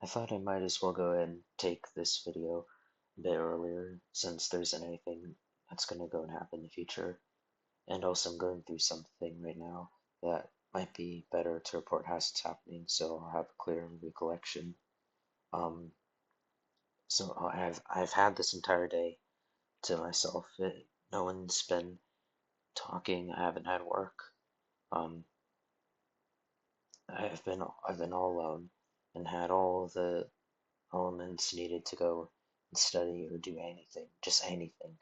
I thought I might as well go ahead and take this video a bit earlier since there isn't anything that's going to go and happen in the future. And also, I'm going through something right now that might be better to report as it's happening so I'll have a clear recollection. Um, so I've had this entire day to myself. No one's been talking. I haven't had work. Um, I've been all alone and had all the elements needed to go and study or do anything, just anything.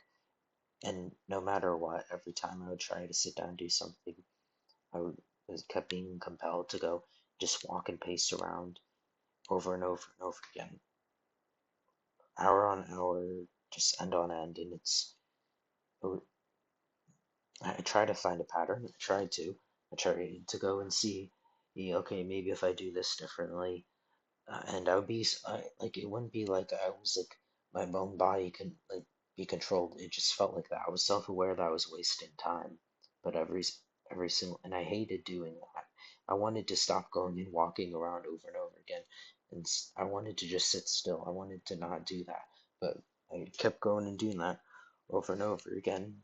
And no matter what, every time I would try to sit down and do something, was kept being compelled to go just walk and pace around over and over and over again, hour on hour, just end on end. And I try to find a pattern. I tried to go and see, okay, maybe if I do this differently, and I would be like it wouldn't be like I was like my own body can like be controlled. It just felt like that. I was self-aware that I was wasting time, but every single and I hated doing that. I wanted to stop going and walking around over and over again, and I wanted to just sit still. I wanted to not do that, but I kept going and doing that over and over again,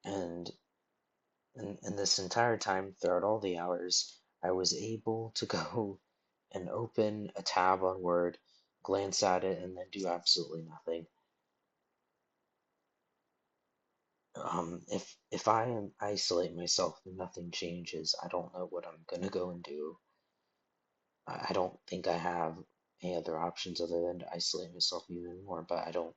and and this entire time, throughout all the hours, I was able to go and open a tab on Word, glance at it, and then do absolutely nothing. If I am isolate myself and nothing changes, I don't know what I'm gonna go and do. I don't think I have any other options other than to isolate myself even more, but I don't.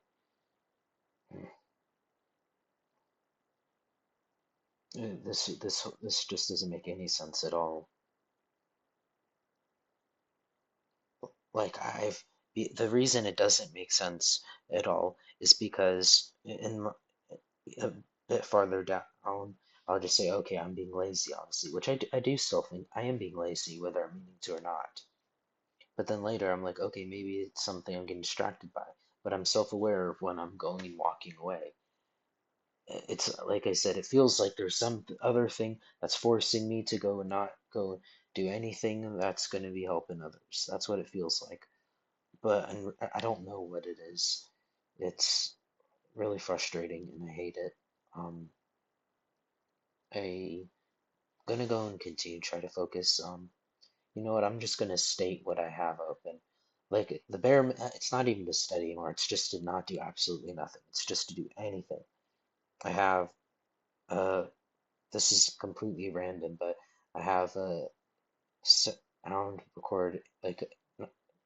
This just doesn't make any sense at all. Like the reason it doesn't make sense at all is because a bit farther down, I'll just say, okay, I'm being lazy, obviously, which I do still think I am being lazy, whether I'm meaning to or not. But then later, I'm like, okay, maybe it's something I'm getting distracted by, but I'm self-aware of when I'm going and walking away. It's like I said, it feels like there's some other thing that's forcing me to go and not go do anything that's going to be helping others. That's what it feels like. But I don't know what it is. It's really frustrating and I hate it. Um, I gonna go and continue to try to focus. You know what? I'm just gonna state what I have open. Like the bare, it's not even to study anymore. It's just to not do absolutely nothing. It's just to do anything. I have uh, this is completely random, but I have a sound record like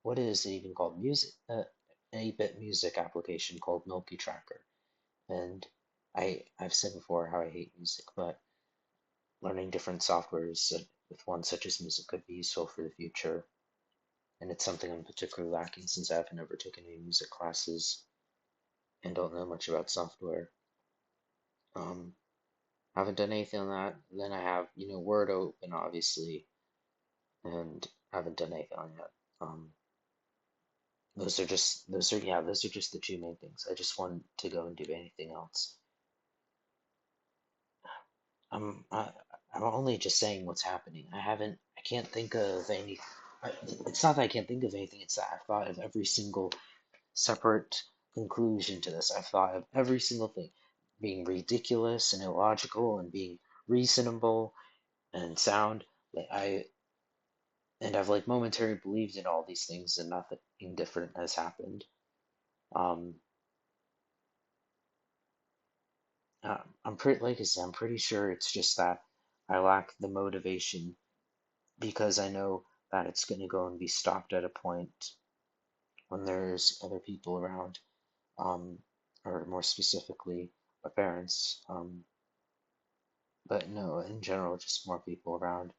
what is it even called? Music, an 8-bit music application called Milky Tracker. And I've said before how I hate music, but learning different softwares with one such as music could be useful for the future, and it's something I'm particularly lacking since I haven't ever taken any music classes and don't know much about software. Um, haven't done anything on that. Then I have, Word open, obviously, and haven't done anything on that. Those are just the two main things. I just want to go and do anything else. I'm I, I'm only just saying what's happening. I can't think of any. It's not that I can't think of anything. It's that I've thought of every single separate conclusion to this. I've thought of every single thing being ridiculous and illogical and being reasonable and sound. Like I've like momentarily believed in all these things and nothing different has happened. Um, I'm pretty, like I said, I'm pretty sure it's just that I lack the motivation because I know that it's going to go and be stopped at a point when there's other people around, um, or more specifically, my parents. But no, in general, just more people around.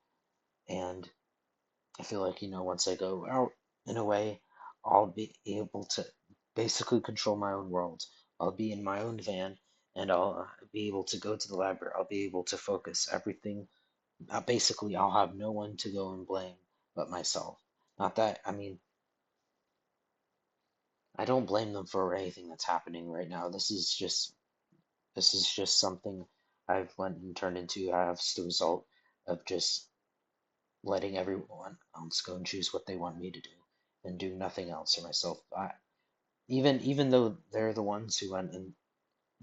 And I feel like, once I go out in a way, I'll be able to basically control my own world. I'll be in my own van and I'll be able to go to the library. I'll be able to focus everything. Basically, I'll have no one to go and blame but myself. Not that, I mean, I don't blame them for anything that's happening right now. This is just something I've went and turned into as the result of just letting everyone else go and choose what they want me to do and do nothing else for myself. Even though they're the ones who went and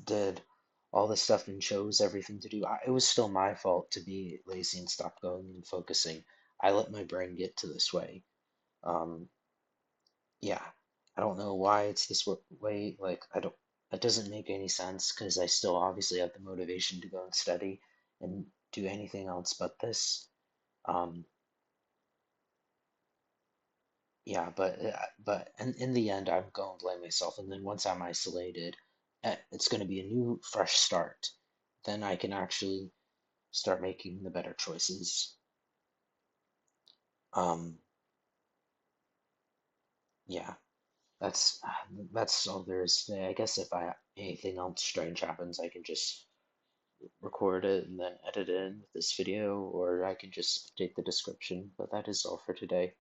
did all this stuff and chose everything to do, it was still my fault to be lazy and stop going and focusing. I let my brain get to this way. Um, yeah, I don't know why it's this way. Like, it doesn't make any sense because I still obviously have the motivation to go and study and do anything else but this. Um, yeah, but in the end, I'm going to blame myself. And then once I'm isolated, it's going to be a new, fresh start. Then I can actually start making the better choices. Um, yeah, that's that's all there is today. I guess if anything else strange happens, I can just record it and then edit it in with this video, or I can just update the description. But that is all for today.